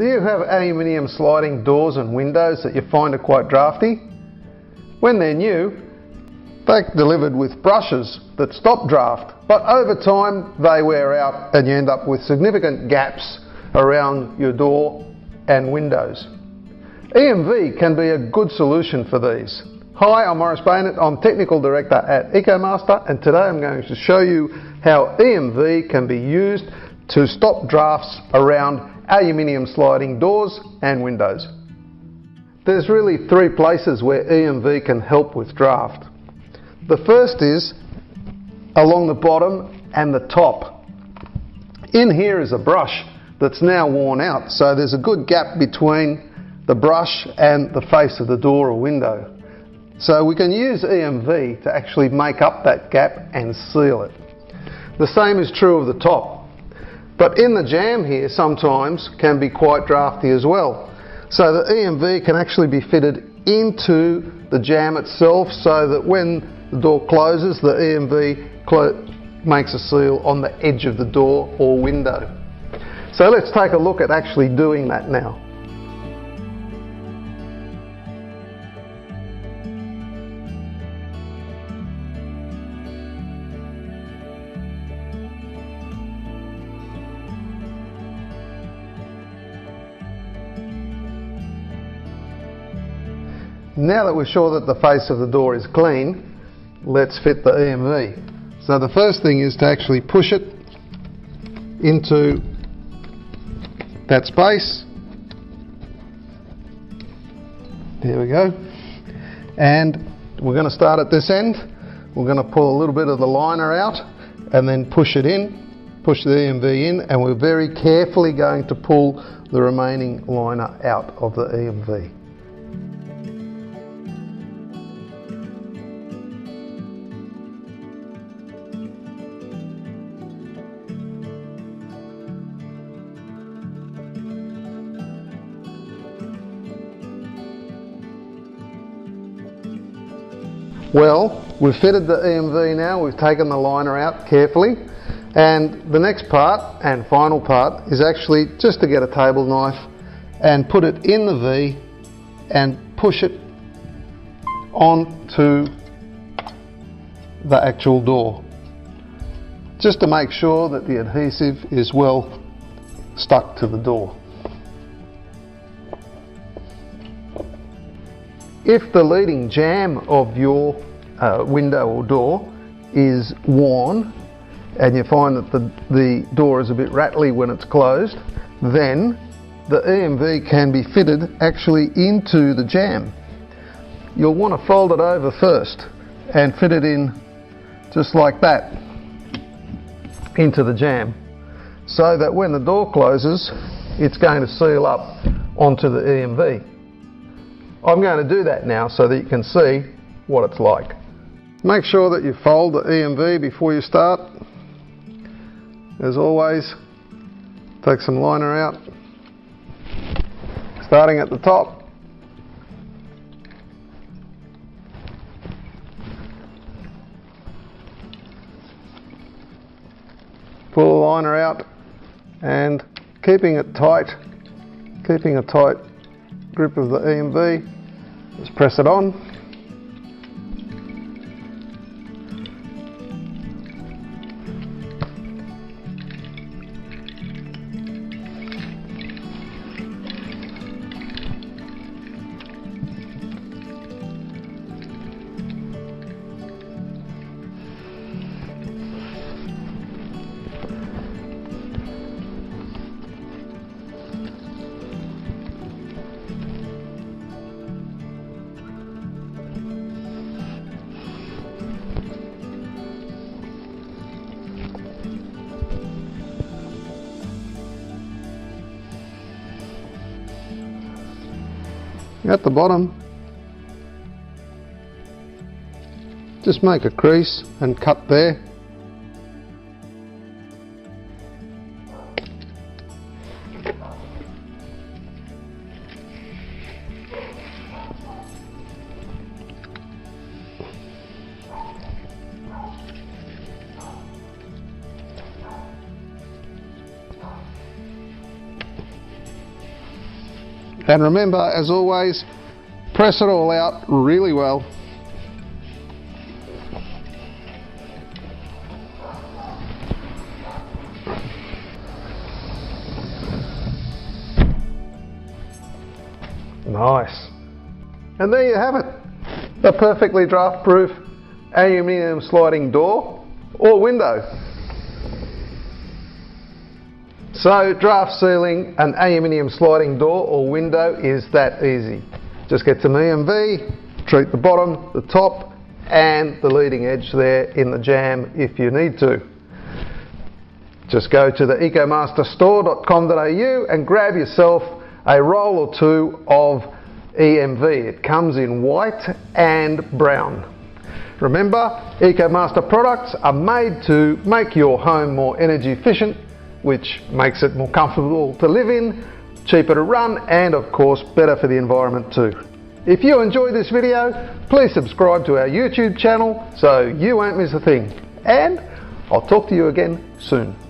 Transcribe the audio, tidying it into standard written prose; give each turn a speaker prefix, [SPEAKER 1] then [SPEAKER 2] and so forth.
[SPEAKER 1] Do you have aluminium sliding doors and windows that you find are quite drafty? When they're new, they're delivered with brushes that stop draft, but over time they wear out and you end up with significant gaps around your door and windows. EMV can be a good solution for these. Hi, I'm Maurice Baynett, I'm Technical Director at EcoMaster, and today I'm going to show you how EMV can be used to stop drafts around aluminium sliding doors and windows. There's really three places where EMV can help with draft. The first is along the bottom and the top. In here is a brush that's now worn out, so there's a good gap between the brush and the face of the door or window. So we can use EMV to actually make up that gap and seal it. The same is true of the top. But in the jamb here sometimes can be quite drafty as well. So the EMV can actually be fitted into the jamb itself so that when the door closes, the EMV makes a seal on the edge of the door or window. So let's take a look at actually doing that now. Now that we're sure that the face of the door is clean, let's fit the EMV. So the first thing is to actually push it into that space. There we go. And we're going to start at this end. We're going to pull a little bit of the liner out and then push it in, push the EMV in, and we're very carefully going to pull the remaining liner out of the EMV. Well, we've fitted the EMV now, we've taken the liner out carefully, and the next part and final part is actually just to get a table knife and put it in the V and push it onto the actual door, just to make sure that the adhesive is well stuck to the door. If the leading jamb of your window or door is worn and you find that the door is a bit rattly when it's closed, then the EMV can be fitted actually into the jamb. You'll want to fold it over first and fit it in just like that into the jamb, so that when the door closes it's going to seal up onto the EMV. I'm going to do that now so that you can see what it's like. Make sure that you fold the EMV before you start. As always, take some liner out, starting at the top. Pull the liner out and keeping a tight grip of the EMV, just press it on. At the bottom, just make a crease and cut there. And remember, as always, press it all out really well. Nice. And there you have it. A perfectly draft-proof aluminium sliding door or window. So draft sealing an aluminium sliding door or window is that easy. Just get some EMV, treat the bottom, the top and the leading edge there in the jamb if you need to. Just go to the ecomasterstore.com.au and grab yourself a roll or two of EMV. It comes in white and brown. Remember, EcoMaster products are made to make your home more energy efficient, which makes it more comfortable to live in, cheaper to run, and of course better for the environment too. If you enjoyed this video, please subscribe to our YouTube channel so you won't miss a thing. And I'll talk to you again soon.